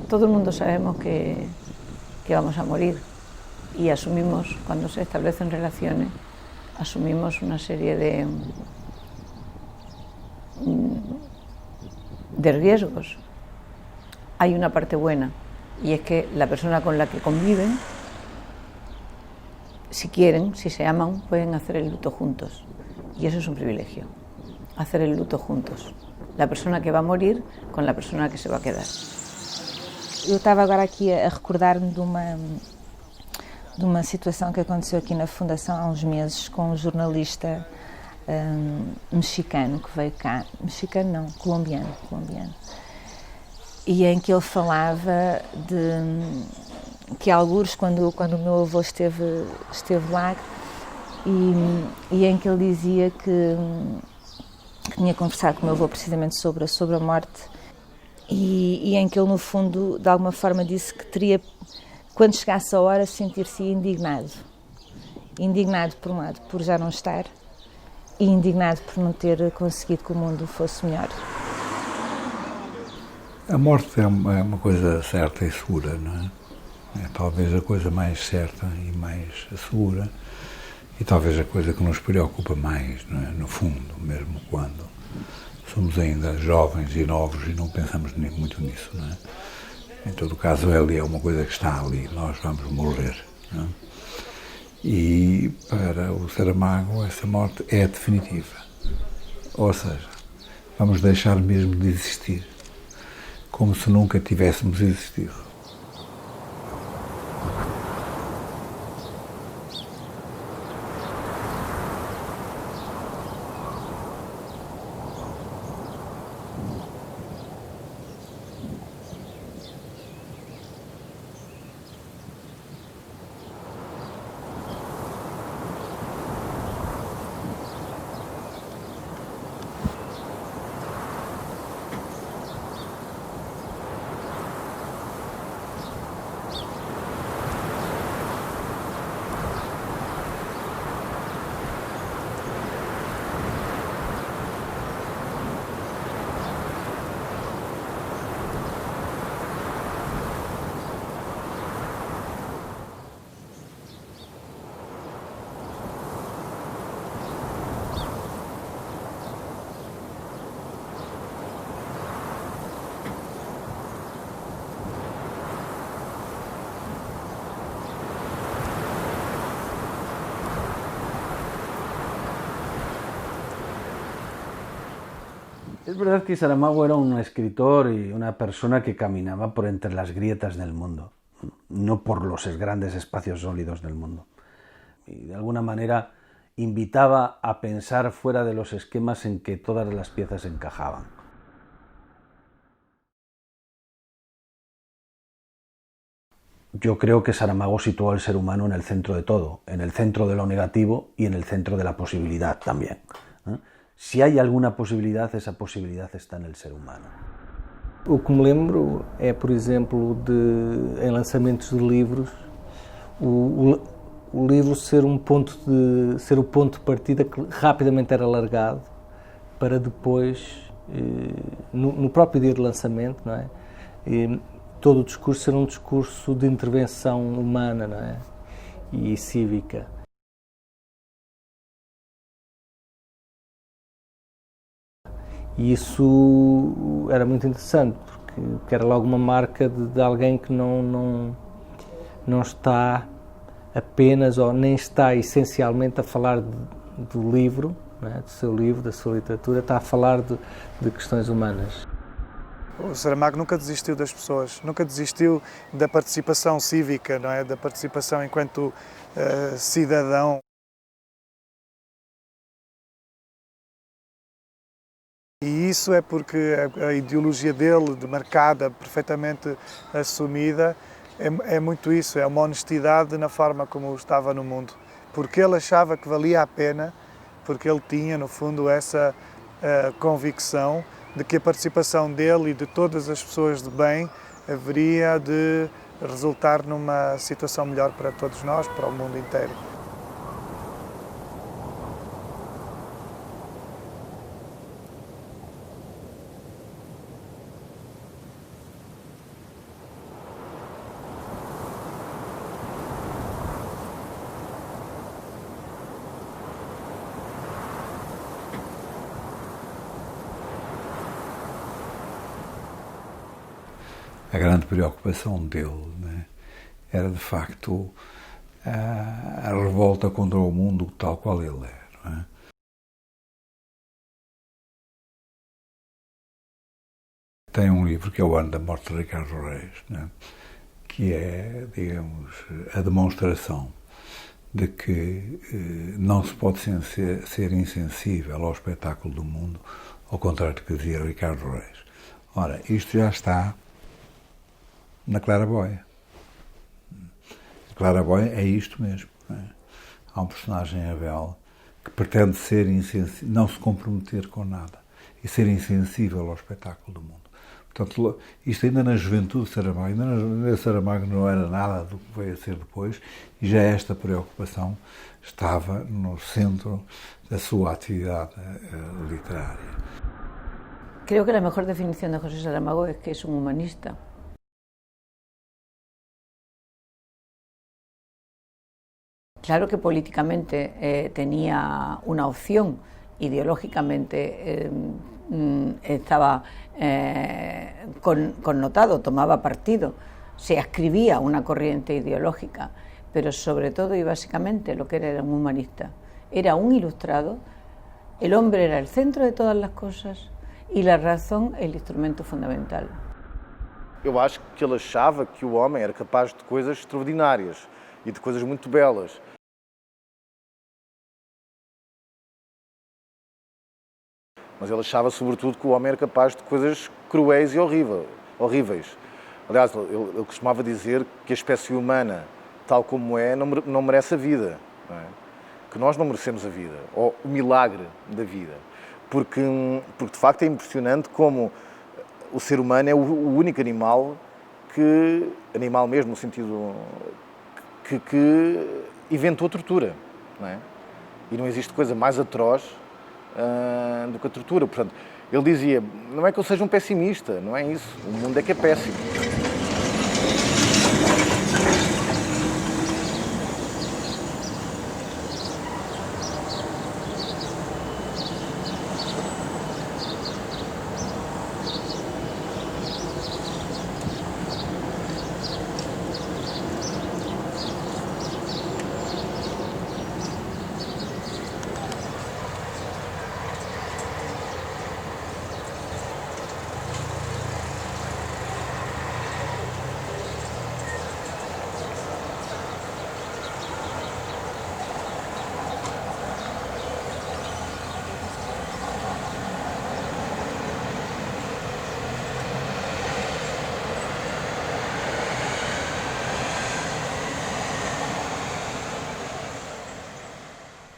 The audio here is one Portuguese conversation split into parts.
todo el mundo sabemos que vamos a morir y asumimos, cuando se establecen relaciones, asumimos una serie de riesgos. Hay una parte buena y es que la persona con la que conviven, si quieren, si se aman, pueden hacer el luto juntos. Y eso es un privilegio, hacer el luto juntos. La persona que va a morir con la persona que se va a quedar. Eu estava agora aqui a recordar-me de uma situação que aconteceu aqui na Fundação há uns meses com um jornalista mexicano que veio cá. Mexicano não, colombiano. E em que ele falava de que algures, quando o meu avô esteve lá, e em que ele dizia que tinha conversado com o meu avô precisamente sobre a morte, e em que ele, no fundo, de alguma forma disse que teria, quando chegasse a hora, sentir-se indignado. Indignado, por um lado, por já não estar, e indignado por não ter conseguido que o mundo fosse melhor. A morte é uma coisa certa e segura, não é? É talvez a coisa mais certa e mais segura, e talvez a coisa que nos preocupa mais, não é? No fundo, mesmo quando somos ainda jovens e novos e não pensamos muito nisso, não é? Em todo caso, ele é uma coisa que está ali, nós vamos morrer, não é? E para o Saramago essa morte é definitiva, ou seja, vamos deixar mesmo de existir, como se nunca tivéssemos existido. Es verdad que Saramago era un escritor y una persona que caminaba por entre las grietas del mundo, no por los grandes espacios sólidos del mundo. Y de alguna manera invitaba a pensar fuera de los esquemas en que todas las piezas encajaban. Yo creo que Saramago situó al ser humano en el centro de todo, en el centro de lo negativo y en el centro de la posibilidad también. Se há alguma possibilidade, essa possibilidade está no ser humano. O que me lembro é, por exemplo, em lançamentos de livros, o livro ser o ponto de partida que rapidamente era largado para depois, no próprio dia de lançamento, não é? Todo o discurso ser um discurso de intervenção humana, não é? E cívica. E isso era muito interessante, porque era logo uma marca de alguém que não está apenas, ou nem está essencialmente a falar do livro, não é? Do seu livro, da sua literatura, está a falar de questões humanas. O Saramago nunca desistiu das pessoas, nunca desistiu da participação cívica, não é? Da participação enquanto cidadão. E isso é porque a ideologia dele, marcada, perfeitamente assumida, é muito isso, é uma honestidade na forma como estava no mundo. Porque ele achava que valia a pena, porque ele tinha, no fundo, essa convicção de que a participação dele e de todas as pessoas de bem haveria de resultar numa situação melhor para todos nós, para o mundo inteiro. a grande preocupação dele, né, era de facto a revolta contra o mundo tal qual ele é. Não é? Tem um livro que é O Ano da Morte de Ricardo Reis, né, que é, digamos, a demonstração de que não se pode ser insensível ao espetáculo do mundo, ao contrário do que dizia Ricardo Reis. Ora, isto já está na Claraboia. A Claraboia é isto mesmo. Não é? Há um personagem, Abel, que pretende ser insensível, não se comprometer com nada e ser insensível ao espetáculo do mundo. Portanto, isto ainda na juventude de Saramago, ainda na Saramago não era nada do que veio a ser depois, e já esta preocupação estava no centro da sua atividade literária. Creo que la mejor definición de José Saramago es que es un humanista. Claro que políticamente tenía una opción, ideológicamente estaba connotado, tomaba partido, se ascribía una corriente ideológica, pero sobre todo y básicamente lo que era un humanista. Era un ilustrado, el hombre era el centro de todas las cosas e a razão é o instrumento fundamental. Eu acho que ele achava que o homem era capaz de coisas extraordinárias e de coisas muito belas. Mas ele achava, sobretudo, que o homem era capaz de coisas cruéis e horríveis. Aliás, ele costumava dizer que a espécie humana, tal como é, não merece a vida. Não é? Que nós não merecemos a vida, ou o milagre da vida. Porque de facto é impressionante como o ser humano é o único animal animal mesmo no sentido que inventou a tortura, não é? E não existe coisa mais atroz do que a tortura. Portanto, ele dizia, não é que eu seja um pessimista, não é isso, o mundo é que é péssimo.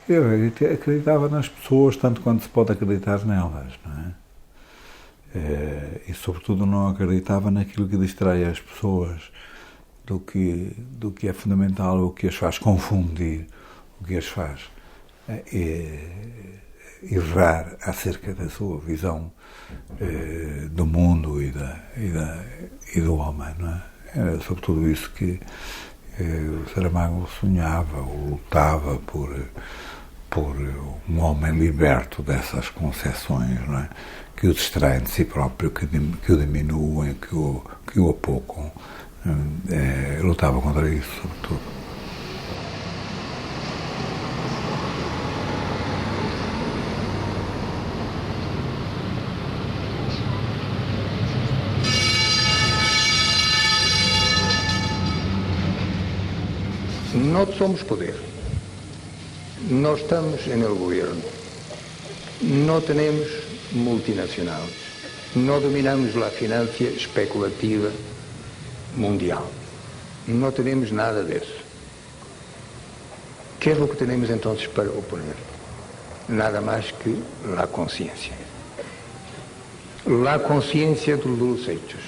Eu acreditava nas pessoas tanto quanto se pode acreditar nelas, não é? E sobretudo não acreditava naquilo que distrai as pessoas do que é fundamental, o que as faz confundir, o que as faz errar acerca da sua visão do mundo e do homem, não é? Era sobretudo isso que o Saramago sonhava, ou lutava por um homem liberto dessas concepções, não é? Que o distraem de si próprio, que o diminuem, que o apocam. Lutava contra isso, sobretudo. Nós somos poder. No estamos en el gobierno, no tenemos multinacionales, no dominamos la financia especulativa mundial, no tenemos nada de eso. ¿Qué es lo que tenemos entonces para oponer? Nada más que la conciencia. La conciencia de los hechos,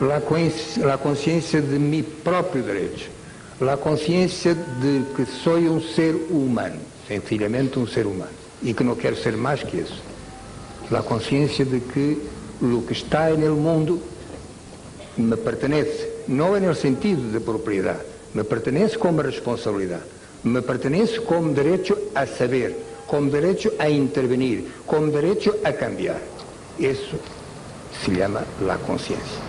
la conciencia de mi propio derecho, la conciencia de que soy un ser humano, sencillamente un ser humano, y que no quiero ser más que eso. La conciencia de que lo que está en el mundo me pertenece, no en el sentido de propiedad, me pertenece como responsabilidad, me pertenece como derecho a saber, como derecho a intervenir, como derecho a cambiar. Eso se llama la conciencia.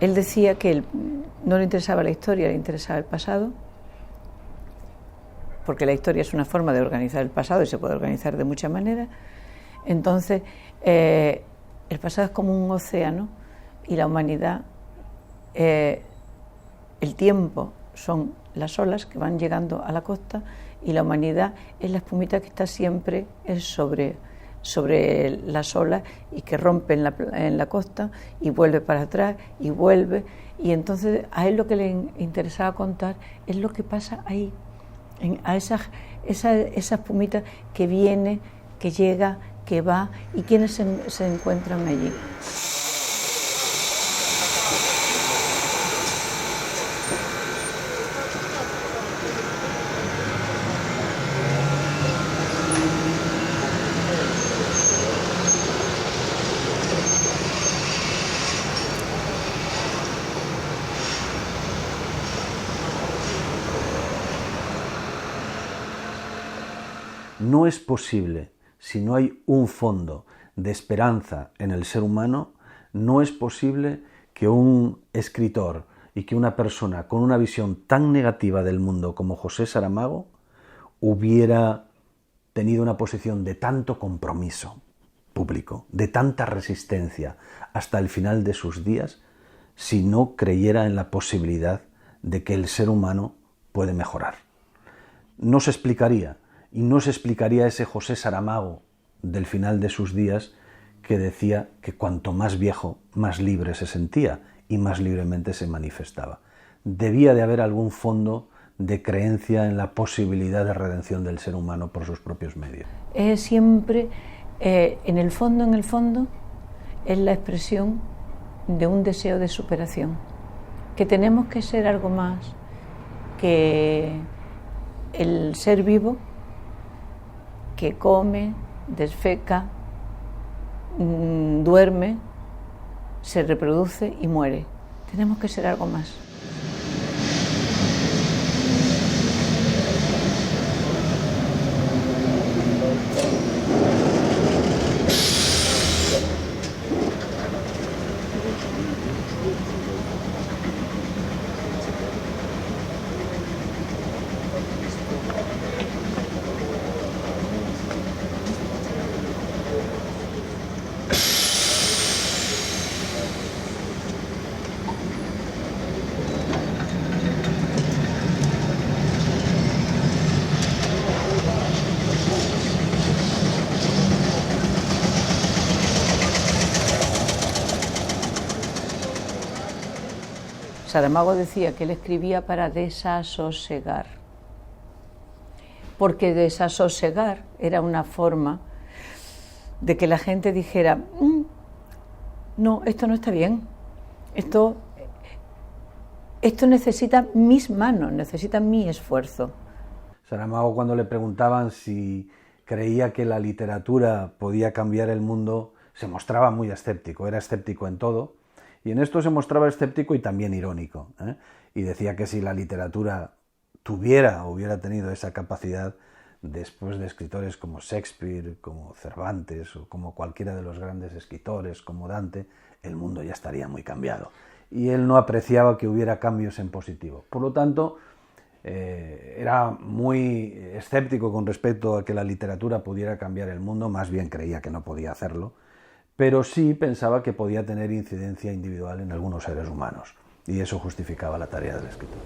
Él decía que no le interesaba la historia, le interesaba el pasado, porque la historia es una forma de organizar el pasado y se puede organizar de muchas maneras. Entonces, el pasado es como un océano y la humanidad, el tiempo son las olas que van llegando a la costa y la humanidad es la espumita que está siempre sobre las olas y que rompe en la costa y vuelve para atrás y vuelve. Y entonces a él lo que le interesaba contar es lo que pasa ahí, a esa espumita que viene, que llega, que va y quienes se encuentran allí. No es posible, si no hay un fondo de esperanza en el ser humano, no es posible que un escritor y que una persona con una visión tan negativa del mundo como José Saramago hubiera tenido una posición de tanto compromiso público, de tanta resistencia hasta el final de sus días, si no creyera en la posibilidad de que el ser humano puede mejorar. No se explicaría. Y no se explicaría ese José Saramago del final de sus días que decía que cuanto más viejo, más libre se sentía y más libremente se manifestaba. Debía de haber algún fondo de creencia en la posibilidad de redención del ser humano por sus propios medios. Es siempre, en el fondo, es la expresión de un deseo de superación, que tenemos que ser algo más que el ser vivo que come, defeca, duerme, se reproduce y muere. Tenemos que ser algo más. Saramago decía que él escribía para desasosegar, porque desasosegar era una forma de que la gente dijera, no, esto no está bien, esto necesita mis manos, necesita mi esfuerzo. Saramago, cuando le preguntaban si creía que la literatura podía cambiar el mundo, se mostraba muy escéptico, era escéptico en todo. Y en esto se mostraba escéptico y también irónico, y decía que si la literatura hubiera tenido esa capacidad después de escritores como Shakespeare, como Cervantes o como cualquiera de los grandes escritores como Dante, el mundo ya estaría muy cambiado. Y él no apreciaba que hubiera cambios en positivo. Por lo tanto, era muy escéptico con respecto a que la literatura pudiera cambiar el mundo, más bien creía que no podía hacerlo, pero sí pensaba que podía tener incidencia individual en algunos seres humanos, y eso justificaba la tarea del escritor.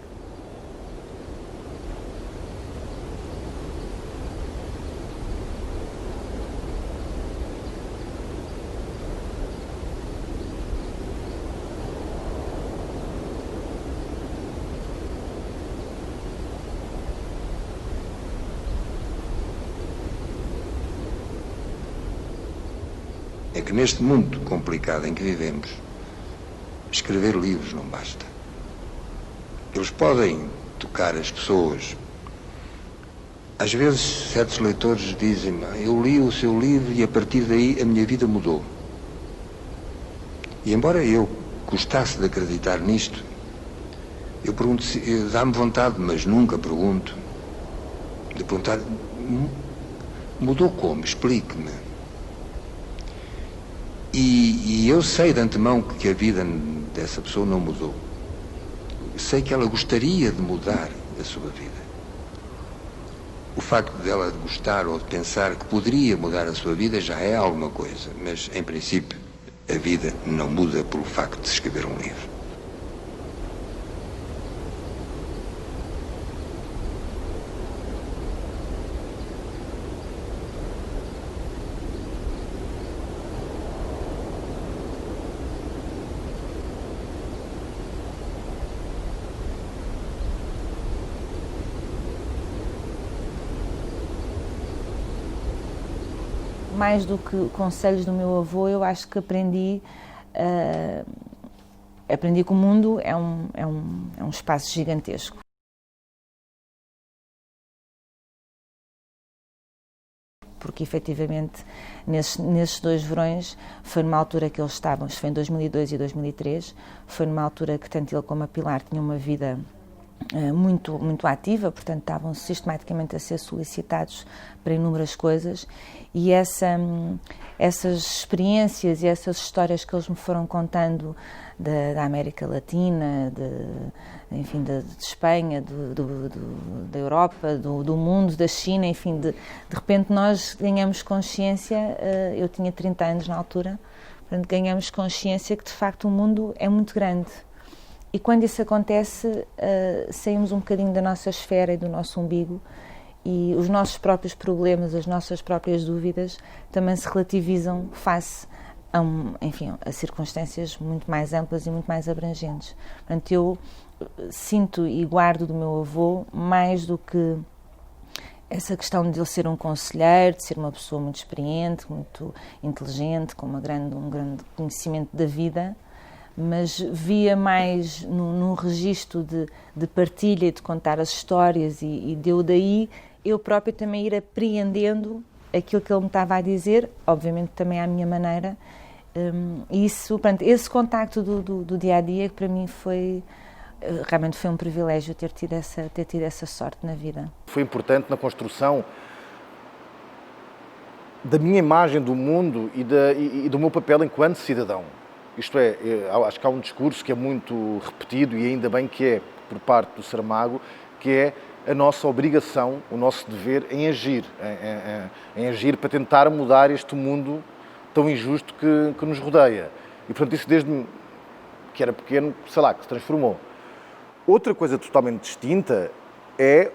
É que neste mundo complicado em que vivemos, escrever livros não basta. Eles podem tocar as pessoas. Às vezes, certos leitores dizem-me, eu li o seu livro e a partir daí a minha vida mudou. E embora eu gostasse de acreditar nisto, eu pergunto, dá-me vontade, mas nunca pergunto, de perguntar, mudou como? Explique-me. E eu sei de antemão que a vida dessa pessoa não mudou. Sei que ela gostaria de mudar a sua vida. O facto dela gostar ou de pensar que poderia mudar a sua vida já é alguma coisa, mas, em princípio, a vida não muda pelo facto de escrever um livro. Mais do que conselhos do meu avô, eu acho que aprendi que o mundo é um espaço gigantesco. Porque, efetivamente, nesses 2 verões, foi numa altura que eles estavam, isto foi em 2002 e 2003, foi numa altura que tanto ele como a Pilar tinham uma vida muito ativa, portanto estavam sistematicamente a ser solicitados para inúmeras coisas, e essas experiências e essas histórias que eles me foram contando da América Latina, enfim, de Espanha, da Europa, do mundo, da China, enfim, de repente nós ganhamos consciência, eu tinha 30 anos na altura, portanto ganhamos consciência que de facto o mundo é muito grande. E quando isso acontece, saímos um bocadinho da nossa esfera e do nosso umbigo, e os nossos próprios problemas, as nossas próprias dúvidas também se relativizam face a circunstâncias muito mais amplas e muito mais abrangentes. Portanto, eu sinto e guardo do meu avô mais do que essa questão de ele ser um conselheiro, de ser uma pessoa muito experiente, muito inteligente, com um grande conhecimento da vida, mas via mais num registro de partilha e de contar as histórias, e deu daí eu própria também ir apreendendo aquilo que ele me estava a dizer, obviamente também à minha maneira. Esse contacto do dia-a-dia, que para mim realmente foi um privilégio ter tido essa sorte na vida. Foi importante na construção da minha imagem do mundo e do meu papel enquanto cidadão. Isto é, acho que há um discurso que é muito repetido, e ainda bem que é, por parte do Saramago, que é a nossa obrigação, o nosso dever em agir, em agir para tentar mudar este mundo tão injusto que nos rodeia. E, portanto, isso desde que era pequeno, sei lá, que se transformou. Outra coisa totalmente distinta é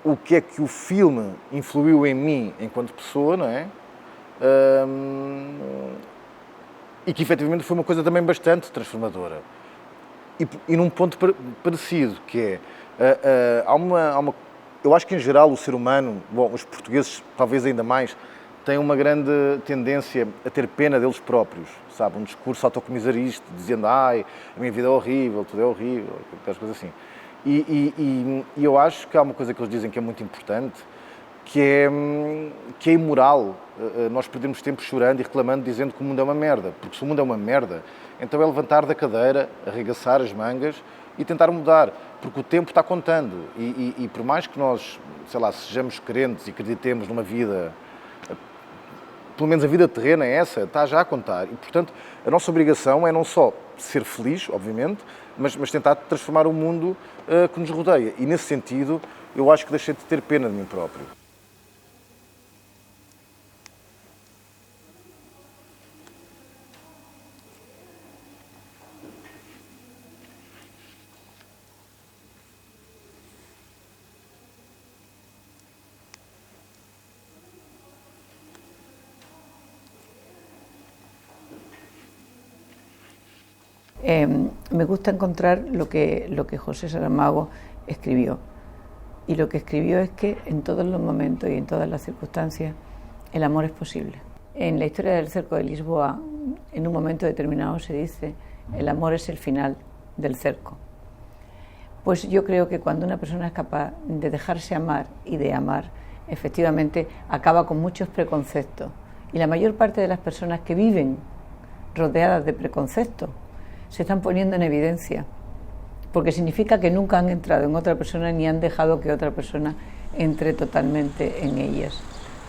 o que é que o filme influiu em mim enquanto pessoa, não é? E que, efetivamente, foi uma coisa também bastante transformadora. E num ponto parecido, que é... eu acho que, em geral, o ser humano, os portugueses talvez ainda mais, têm uma grande tendência a ter pena deles próprios, sabe? Um discurso autocomisarista, dizendo ai, a minha vida é horrível, tudo é horrível, aquelas coisas assim. E eu acho que há uma coisa que eles dizem que é muito importante, que é imoral nós perdemos tempo chorando e reclamando, dizendo que o mundo é uma merda. Porque se o mundo é uma merda, então é levantar da cadeira, arregaçar as mangas e tentar mudar, porque o tempo está contando. E por mais que nós, sei lá, sejamos crentes e acreditemos numa vida, pelo menos a vida terrena é essa, está já a contar. E, portanto, a nossa obrigação é não só ser feliz, obviamente, mas tentar transformar o mundo que nos rodeia. E, nesse sentido, eu acho que deixei de ter pena de mim próprio. Me gusta encontrar lo que José Saramago escribió. Y lo que escribió es que en todos los momentos y en todas las circunstancias el amor es posible. En la historia del cerco de Lisboa, en un momento determinado se dice, el amor es el final del cerco. Pues yo creo que cuando una persona es capaz de dejarse amar y de amar, efectivamente acaba con muchos preconceptos. Y la mayor parte de las personas que viven rodeadas de preconceptos se están poniendo en evidencia, porque significa que nunca han entrado en otra persona ni han dejado que otra persona entre totalmente en ellas,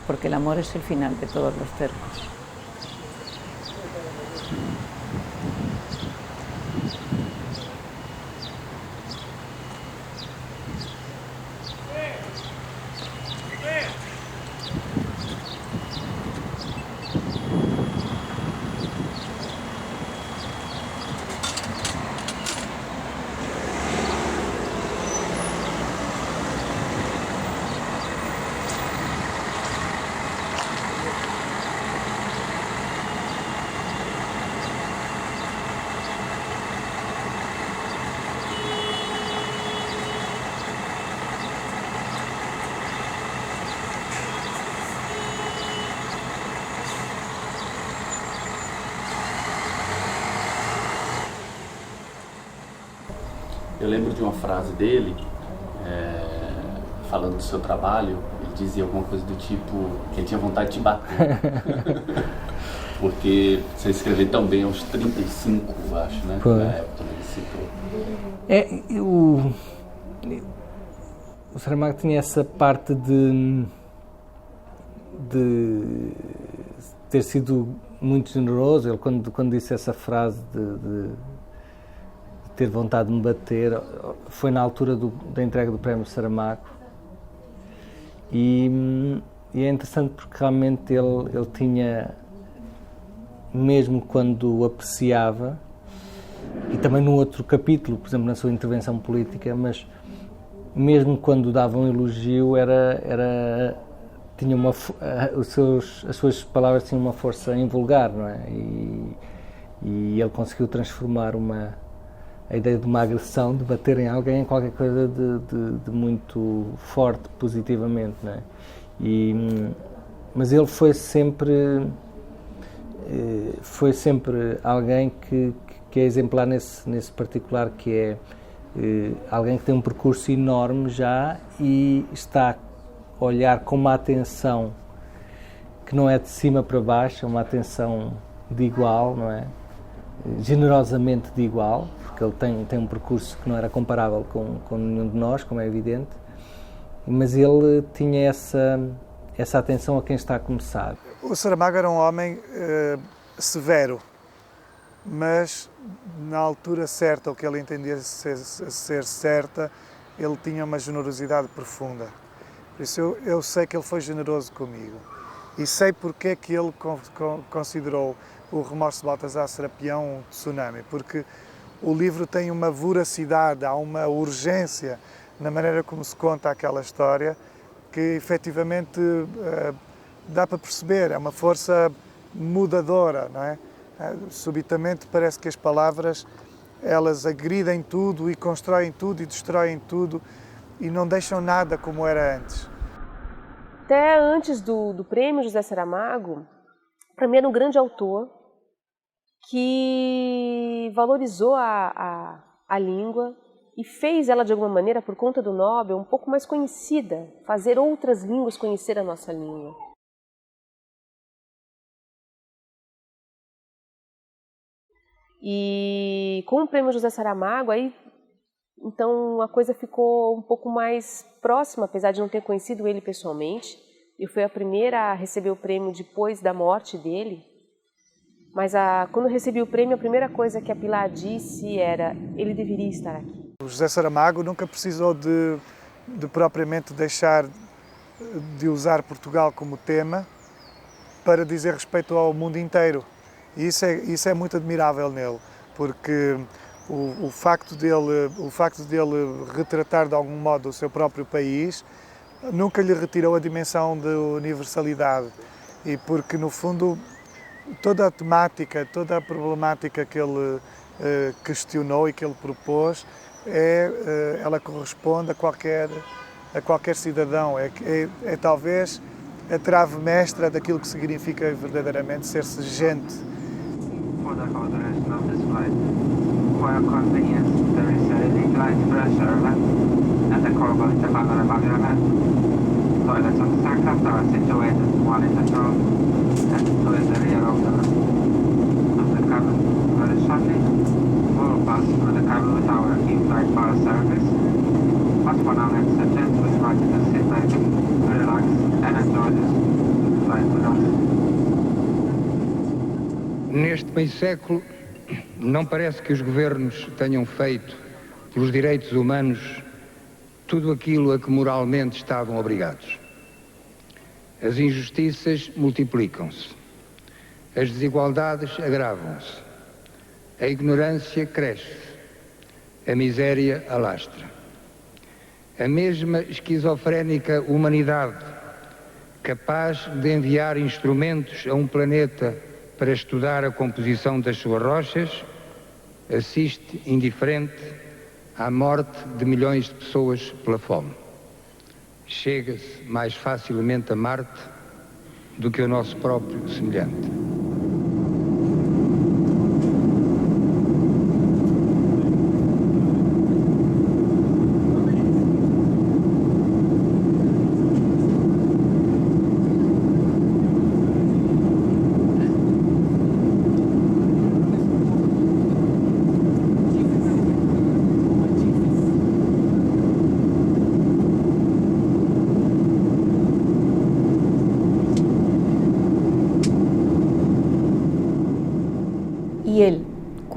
porque el amor es el final de todos los cercos. Eu lembro de uma frase dele, falando do seu trabalho, ele dizia alguma coisa do tipo que ele tinha vontade de te bater. Porque você escreveu tão bem aos 35, eu acho, né? Na época ele citou. O Saramago tinha essa parte de ter sido muito generoso. Ele, quando disse essa frase de ter vontade de me bater, foi na altura da entrega do Prémio Saramago. E é interessante porque realmente ele tinha, mesmo quando o apreciava, e também num outro capítulo, por exemplo, na sua intervenção política, mas mesmo quando dava um elogio, tinha as suas palavras tinham uma força invulgar, não é? E ele conseguiu transformar a ideia de uma agressão, de bater em alguém, em qualquer coisa de muito forte, positivamente, não é? Mas ele foi sempre alguém que é exemplar nesse particular, que é alguém que tem um percurso enorme já e está a olhar com uma atenção que não é de cima para baixo, é uma atenção de igual, não é? Generosamente de igual, porque ele tem um percurso que não era comparável com nenhum de nós, como é evidente, mas ele tinha essa atenção a quem está a começar. O Saramago era um homem severo, mas na altura certa, o que ele entendia ser certa, ele tinha uma generosidade profunda. Por isso eu sei que ele foi generoso comigo. E sei porque é que ele considerou o Remorso de Baltasar Serapião um tsunami, porque o livro tem uma voracidade, há uma urgência na maneira como se conta aquela história, que efetivamente dá para perceber, é uma força mudadora, não é? Subitamente parece que as palavras, elas agridem tudo e constroem tudo e destroem tudo e não deixam nada como era antes. Até antes do prêmio José Saramago, para mim era um grande autor que valorizou a língua e fez ela, de alguma maneira, por conta do Nobel, um pouco mais conhecida, fazer outras línguas conhecer a nossa língua. E com o prêmio José Saramago, aí, então a coisa ficou um pouco mais próxima, apesar de não ter conhecido ele pessoalmente. Eu fui a primeira a receber o prêmio depois da morte dele. Mas quando eu recebi o prêmio, a primeira coisa que a Pilar disse era: ele deveria estar aqui. O José Saramago nunca precisou de propriamente deixar de usar Portugal como tema para dizer respeito ao mundo inteiro. E isso é muito admirável nele, porque o facto dele retratar de algum modo o seu próprio país nunca lhe retirou a dimensão de universalidade. E porque, no fundo, toda a temática, toda a problemática que ele questionou e que ele propôs, ela corresponde a qualquer cidadão. É talvez a trave mestra daquilo que significa verdadeiramente ser-se gente. For the duration of this flight, for your convenience, there is a reclined pressure vent and a corbel interconnector above your head. Toilets on the aircraft are situated, one in the front and two in the rear of the cabin. Very shortly, we will pass through the cabin with our in-flight power service. But for now, let's suggest we try to sit back, relax and enjoy this flight with us. Neste meio século, não parece que os governos tenham feito pelos direitos humanos tudo aquilo a que moralmente estavam obrigados. As injustiças multiplicam-se, as desigualdades agravam-se, a ignorância cresce, a miséria alastra. A mesma esquizofrénica humanidade, capaz de enviar instrumentos a um planeta para estudar a composição das suas rochas, assiste indiferente à morte de milhões de pessoas pela fome. Chega-se mais facilmente a Marte do que o nosso próprio semelhante.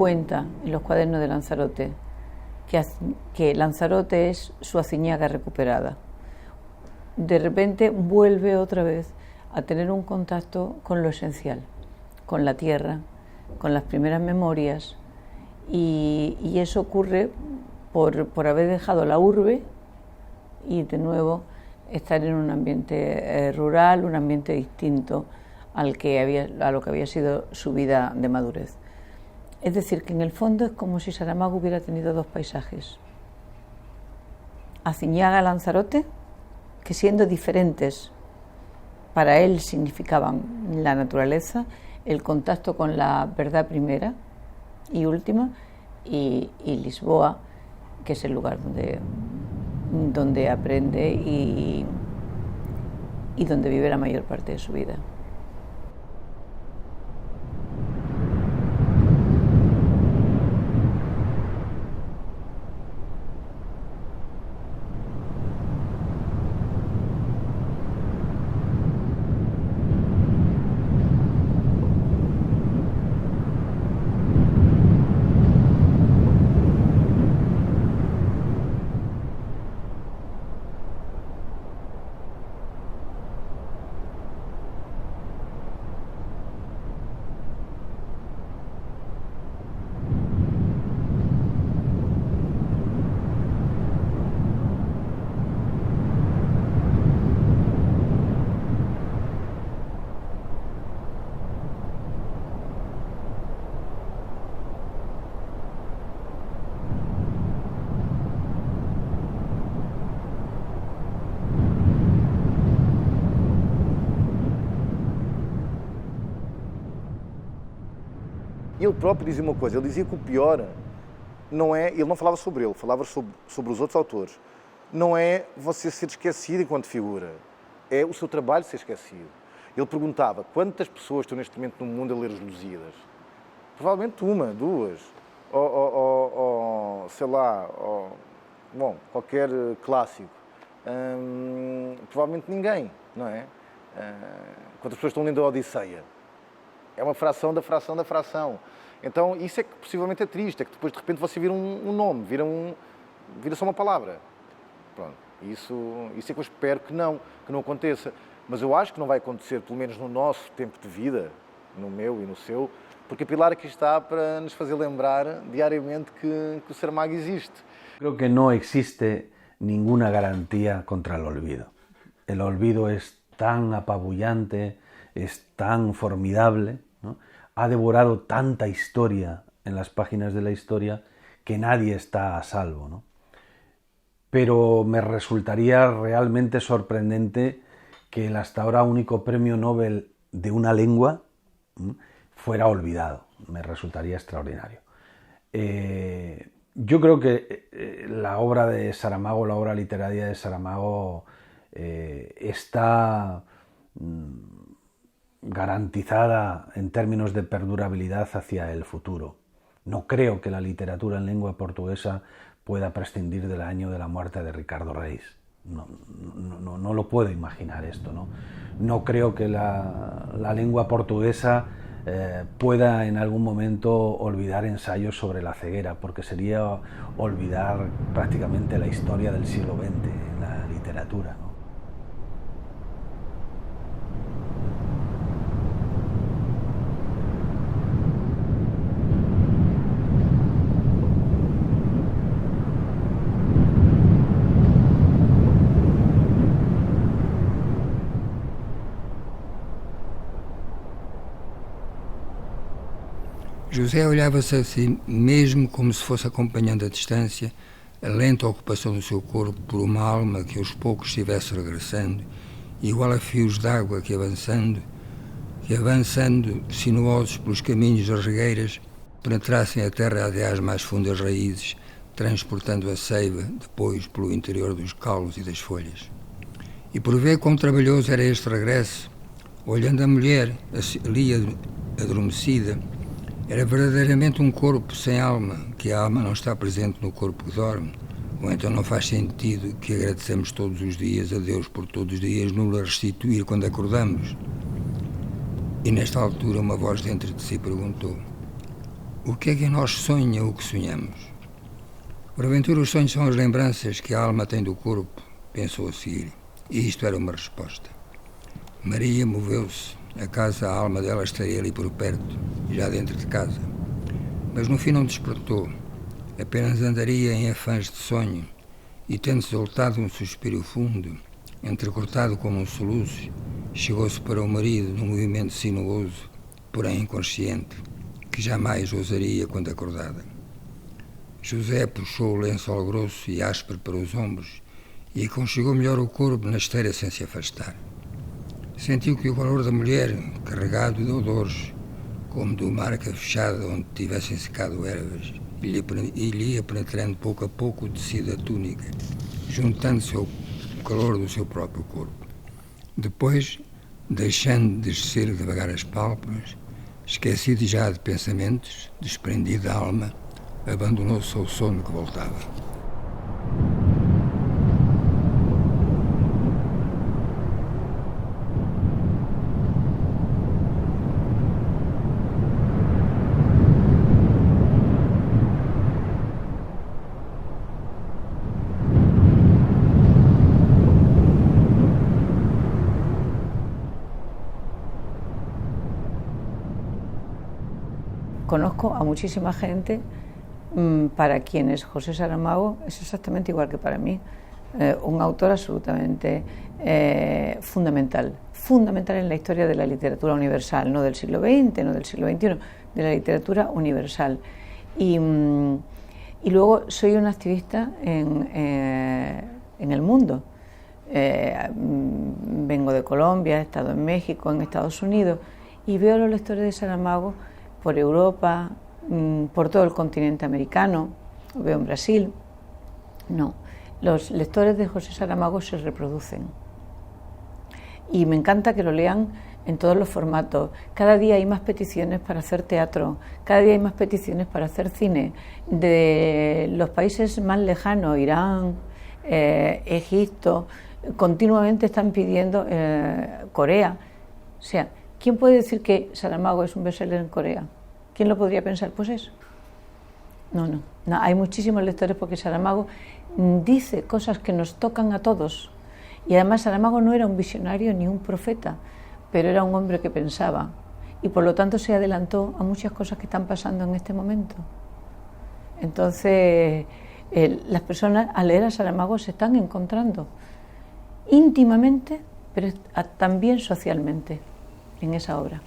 cuenta en los cuadernos de Lanzarote que Lanzarote es su Aciñaga recuperada. De repente vuelve otra vez a tener un contacto con lo esencial, con la tierra, con las primeras memorias, y eso ocurre por haber dejado la urbe y de nuevo estar en un ambiente rural, un ambiente distinto a lo que había sido su vida de madurez. Es decir, que en el fondo es como si Saramago hubiera tenido dos paisajes. Aciñaga, Lanzarote, que siendo diferentes, para él significaban la naturaleza, el contacto con la verdad primera y última, y Lisboa, que es el lugar donde aprende y donde vive la mayor parte de su vida. E ele próprio dizia uma coisa, ele dizia que o pior não é, ele não falava sobre ele, falava sobre os outros autores, não é você ser esquecido enquanto figura, é o seu trabalho ser esquecido. Ele perguntava quantas pessoas estão neste momento no mundo a ler Os Lusíadas? Provavelmente uma, duas, ou sei lá, bom, qualquer clássico. Provavelmente ninguém, não é? Quantas pessoas estão lendo a Odisseia? É uma fração da fração da fração. Então, isso é que possivelmente é triste, é que depois de repente você vira um nome, vira só uma palavra. Pronto, isso é que eu espero que não aconteça. Mas eu acho que não vai acontecer, pelo menos no nosso tempo de vida, no meu e no seu, porque a Pilar aqui está para nos fazer lembrar diariamente que o Saramago existe. Creo que no existe ninguna garantía contra el olvido. El olvido es tan apabullante, es tan formidable, ¿no? Ha devorado tanta historia en las páginas de la historia que nadie está a salvo, ¿no? Pero me resultaría realmente sorprendente que el hasta ahora único premio Nobel de una lengua fuera olvidado. Me resultaría extraordinario. Yo creo que la obra de Saramago, la obra literaria de Saramago, está garantizada en términos de perdurabilidad hacia el futuro. No creo que la literatura en lengua portuguesa pueda prescindir del año de la muerte de Ricardo Reis. No lo puedo imaginar esto, ¿no? No creo que la lengua portuguesa pueda en algún momento olvidar ensayos sobre la ceguera, porque sería olvidar prácticamente la historia del siglo XX en la literatura, ¿no? José olhava-se a si mesmo como se fosse acompanhando à distância a lenta ocupação do seu corpo por uma alma que aos poucos estivesse regressando, igual a fios d'água que avançando, sinuosos pelos caminhos das regueiras, penetrassem a terra até às mais fundas raízes, transportando a seiva depois pelo interior dos caules e das folhas. E por ver quão trabalhoso era este regresso, olhando a mulher ali adormecida, era verdadeiramente um corpo sem alma, que a alma não está presente no corpo que dorme, ou então não faz sentido que agradecemos todos os dias a Deus por todos os dias nos restituir quando acordamos. E nesta altura uma voz dentro de si perguntou: O que é que em nós sonha o que sonhamos? Porventura os sonhos são as lembranças que a alma tem do corpo, pensou a seguir, e isto era uma resposta. Maria moveu-se, acaso a alma dela estaria ali por perto, já dentro de casa. Mas no fim não despertou, apenas andaria em afãs de sonho, e tendo soltado um suspiro fundo, entrecortado como um soluço, chegou-se para o marido num movimento sinuoso, porém inconsciente, que jamais ousaria quando acordada. José puxou o lençol grosso e áspero para os ombros e aconchegou melhor o corpo na esteira sem se afastar. Sentiu que o valor da mulher, carregado de odores, como de uma arca fechada onde tivessem secado ervas, e lhe ia penetrando pouco a pouco o tecido da túnica, juntando-se ao calor do seu próprio corpo. Depois, deixando de descer devagar as pálpebras, esquecido já de pensamentos, desprendido da alma, abandonou-se ao sono que voltava. Conozco a muchísima gente para quienes José Saramago es exactamente igual que para mí, un autor absolutamente fundamental en la historia de la literatura universal, no del siglo XX, no del siglo XXI, de la literatura universal. Y luego soy una activista en el mundo. Vengo de Colombia, he estado en México, en Estados Unidos, y veo a los lectores de Saramago por Europa, por todo el continente americano, lo veo en Brasil. No, los lectores de José Saramago se reproducen. Y me encanta que lo lean en todos los formatos. Cada día hay más peticiones para hacer teatro, cada día hay más peticiones para hacer cine. De los países más lejanos, Irán, Egipto, continuamente están pidiendo Corea. O sea, ¿quién puede decir que Saramago es un bestseller en Corea? ¿Quién lo podría pensar? Pues eso. No, hay muchísimos lectores porque Saramago dice cosas que nos tocan a todos. Y además Saramago no era un visionario ni un profeta, pero era un hombre que pensaba. Y por lo tanto se adelantó a muchas cosas que están pasando en este momento. Entonces, las personas al leer a Saramago se están encontrando íntimamente, pero también socialmente en esa obra.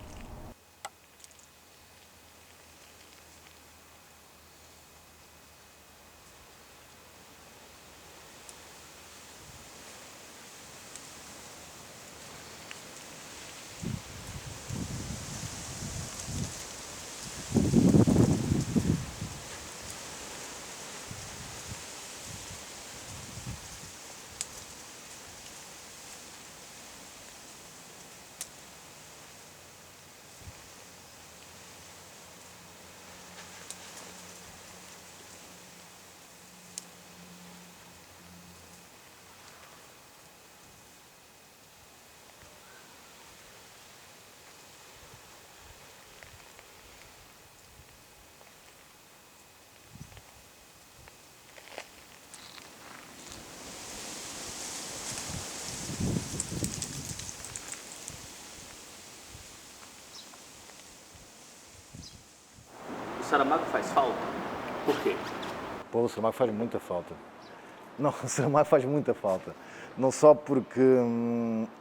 Saramago faz falta? Por quê? Pô, o Saramago faz muita falta. Não, o Saramago faz muita falta. Não só porque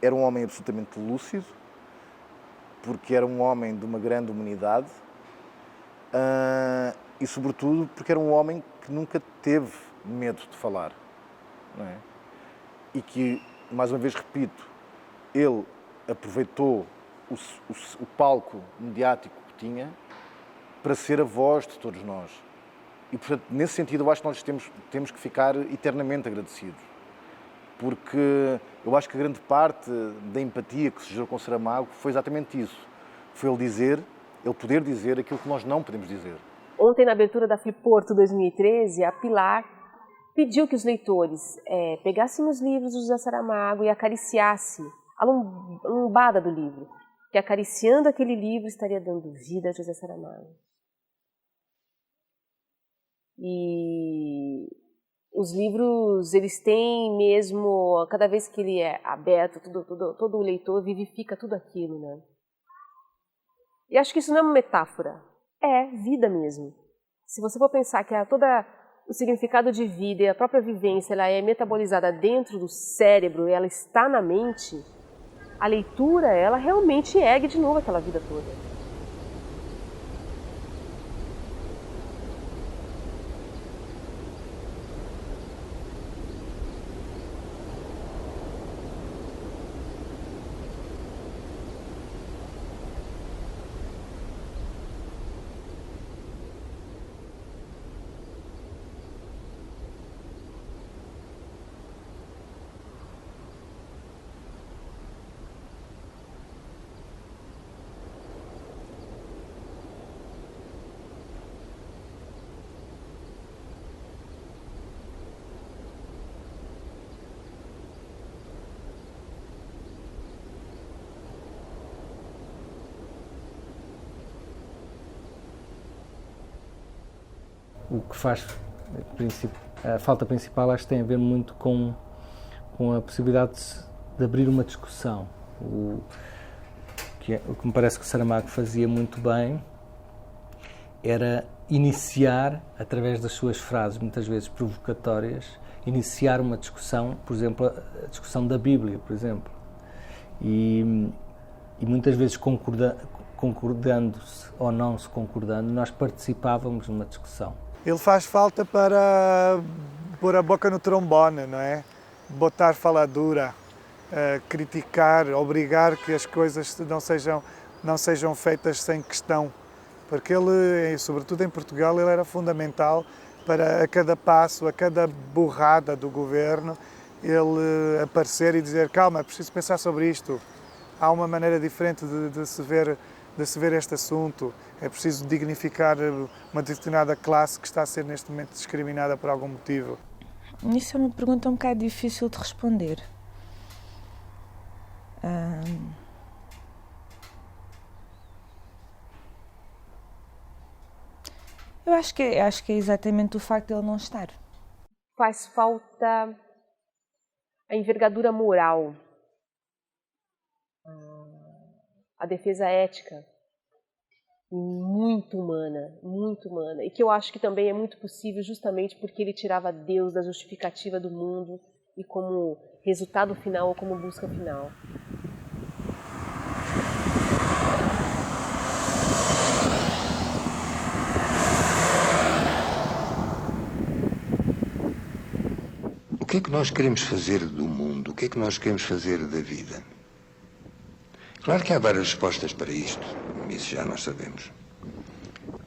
era um homem absolutamente lúcido, porque era um homem de uma grande humanidade e, sobretudo, porque era um homem que nunca teve medo de falar. Não é? E que, mais uma vez repito, ele aproveitou o palco mediático que tinha para ser a voz de todos nós. E, portanto, nesse sentido, eu acho que nós temos que ficar eternamente agradecidos. Porque eu acho que a grande parte da empatia que se gerou com Saramago foi exatamente isso. Foi ele poder dizer aquilo que nós não podemos dizer. Ontem, na abertura da Fliporto 2013, a Pilar pediu que os leitores pegassem os livros do José Saramago e acariciassem a lombada do livro. Que acariciando aquele livro estaria dando vida a José Saramago. E os livros, eles têm mesmo, cada vez que ele é aberto, todo o leitor vivifica tudo aquilo, né? E acho que isso não é uma metáfora, é vida mesmo. Se você for pensar que todo o significado de vida e a própria vivência, ela é metabolizada dentro do cérebro, ela está na mente, a leitura, ela realmente ergue de novo aquela vida toda. O que faz a falta principal, acho que tem a ver muito com a possibilidade de abrir uma discussão. O que me parece que o Saramago fazia muito bem era iniciar, através das suas frases, muitas vezes provocatórias, iniciar uma discussão, por exemplo, a discussão da Bíblia, por exemplo. E muitas vezes concordando-se ou não se concordando, nós participávamos numa discussão. Ele faz falta para pôr a boca no trombone, não é? Botar faladura, criticar, obrigar que as coisas não sejam feitas sem questão. Porque ele, sobretudo em Portugal, ele era fundamental para a cada passo, a cada burrada do governo, ele aparecer e dizer: calma, é preciso pensar sobre isto. Há uma maneira diferente de se ver este assunto. É preciso dignificar uma determinada classe que está a ser neste momento discriminada por algum motivo. Isso é uma pergunta um bocado difícil de responder. Eu acho que é exatamente o facto de ele não estar. Faz falta a envergadura moral, a defesa ética, muito humana, e que eu acho que também é muito possível justamente porque ele tirava Deus da justificativa do mundo e como resultado final ou como busca final. O que é que nós queremos fazer do mundo? O que é que nós queremos fazer da vida? Claro que há várias respostas para isto, isso já nós sabemos.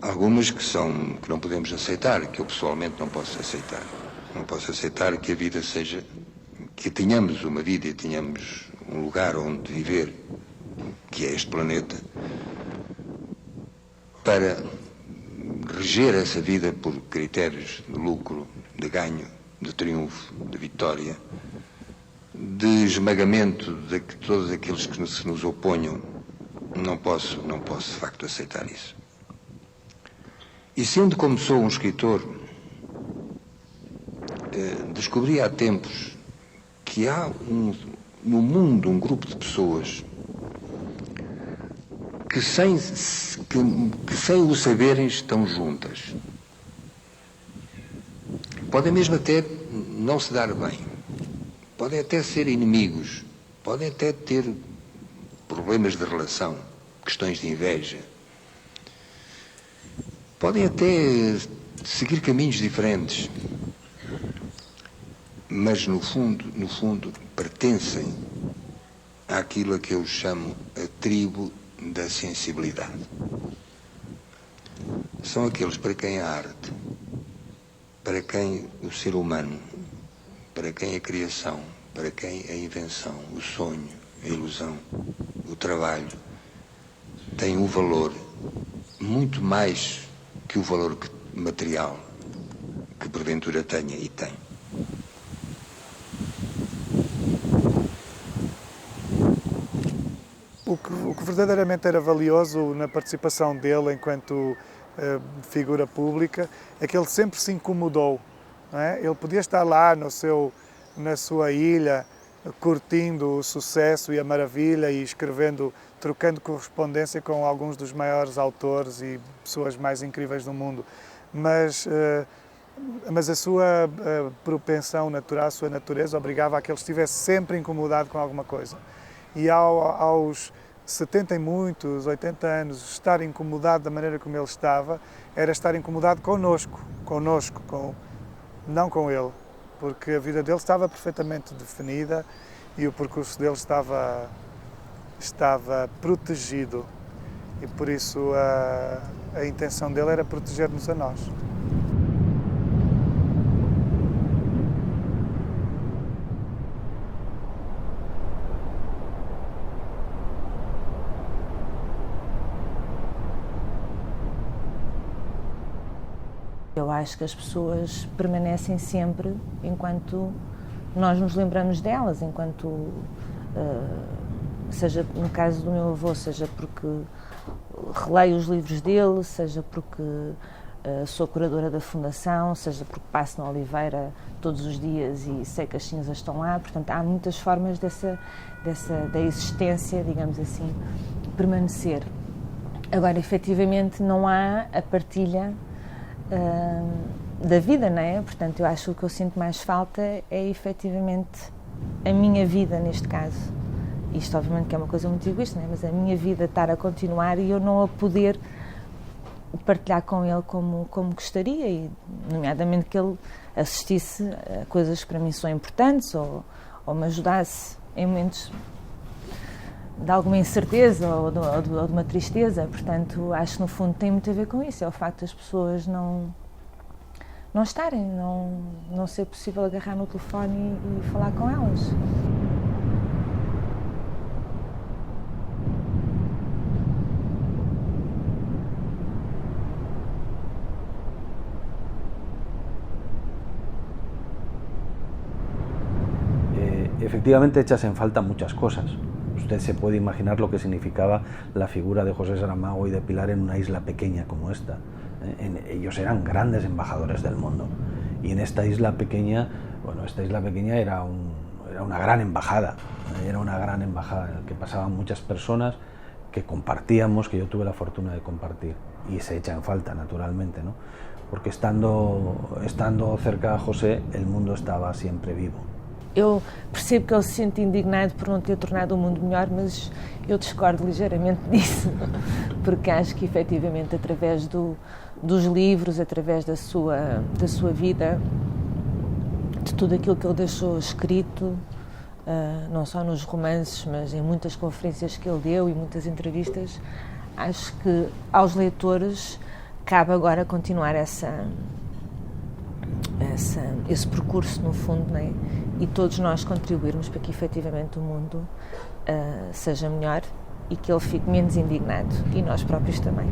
Algumas que não podemos aceitar, que eu pessoalmente não posso aceitar. Não posso aceitar que a vida seja, que tenhamos uma vida e tenhamos um lugar onde viver, que é este planeta, para reger essa vida por critérios de lucro, de ganho, de triunfo, de vitória, de esmagamento de todos aqueles que se nos oponham. Não posso de facto aceitar isso. E sendo como sou um escritor, descobri há tempos que há no mundo um grupo de pessoas que sem o saberem estão juntas. Podem mesmo até não se dar bem, podem até ser inimigos, podem até ter problemas de relação, questões de inveja, podem até seguir caminhos diferentes, mas no fundo pertencem àquilo a que eu chamo a tribo da sensibilidade. São aqueles para quem a arte, para quem o ser humano, para quem a criação, para quem a invenção, o sonho, a ilusão, o trabalho, tem um valor muito mais que o valor material que porventura tenha e tem. O que verdadeiramente era valioso na participação dele enquanto figura pública, é que ele sempre se incomodou. Não é? Ele podia estar lá na sua ilha, curtindo o sucesso e a maravilha e escrevendo, trocando correspondência com alguns dos maiores autores e pessoas mais incríveis do mundo. Mas a sua propensão natural, a sua natureza, obrigava a que ele estivesse sempre incomodado com alguma coisa. E aos 70 e muitos, 80 anos, estar incomodado da maneira como ele estava, era estar incomodado connosco, não com ele, porque a vida dele estava perfeitamente definida e o percurso dele estava protegido. E por isso a intenção dele era proteger-nos a nós. Eu acho que as pessoas permanecem sempre enquanto nós nos lembramos delas, enquanto, seja no caso do meu avô, seja porque releio os livros dele, seja porque sou curadora da fundação, seja porque passo na Oliveira todos os dias e sei que as cinzas estão lá. Portanto, há muitas formas da existência, digamos assim, permanecer. Agora, efetivamente, não há a partilha da vida, não é? Portanto, eu acho que o que eu sinto mais falta é efetivamente a minha vida, neste caso. Isto obviamente que é uma coisa muito egoísta, não é? Mas a minha vida estar a continuar e eu não a poder partilhar com ele como gostaria, e nomeadamente que ele assistisse a coisas que para mim são importantes ou me ajudasse em momentos de alguma incerteza ou de uma tristeza. Portanto, acho que no fundo tem muito a ver com isso, é o facto das pessoas não estarem, não ser possível agarrar no telefone e falar com elas. Efectivamente echas en falta muchas cosas. Usted se puede imaginar lo que significaba la figura de José Saramago y de Pilar en una isla pequeña como esta. Ellos eran grandes embajadores del mundo. Y en esta isla pequeña, era una gran embajada. Era una gran embajada en la que pasaban muchas personas que compartíamos, que yo tuve la fortuna de compartir. Y se echa en falta, naturalmente, ¿no? Porque estando cerca de José, el mundo estaba siempre vivo. Eu percebo que ele se sente indignado por não ter tornado o mundo melhor, mas eu discordo ligeiramente disso, porque acho que efetivamente através dos livros, através da sua vida, de tudo aquilo que ele deixou escrito, não só nos romances, mas em muitas conferências que ele deu e muitas entrevistas, acho que aos leitores cabe agora continuar esse percurso, no fundo, não é? E todos nós contribuirmos para que efetivamente o mundo seja melhor e que ele fique menos indignado, e nós próprios também.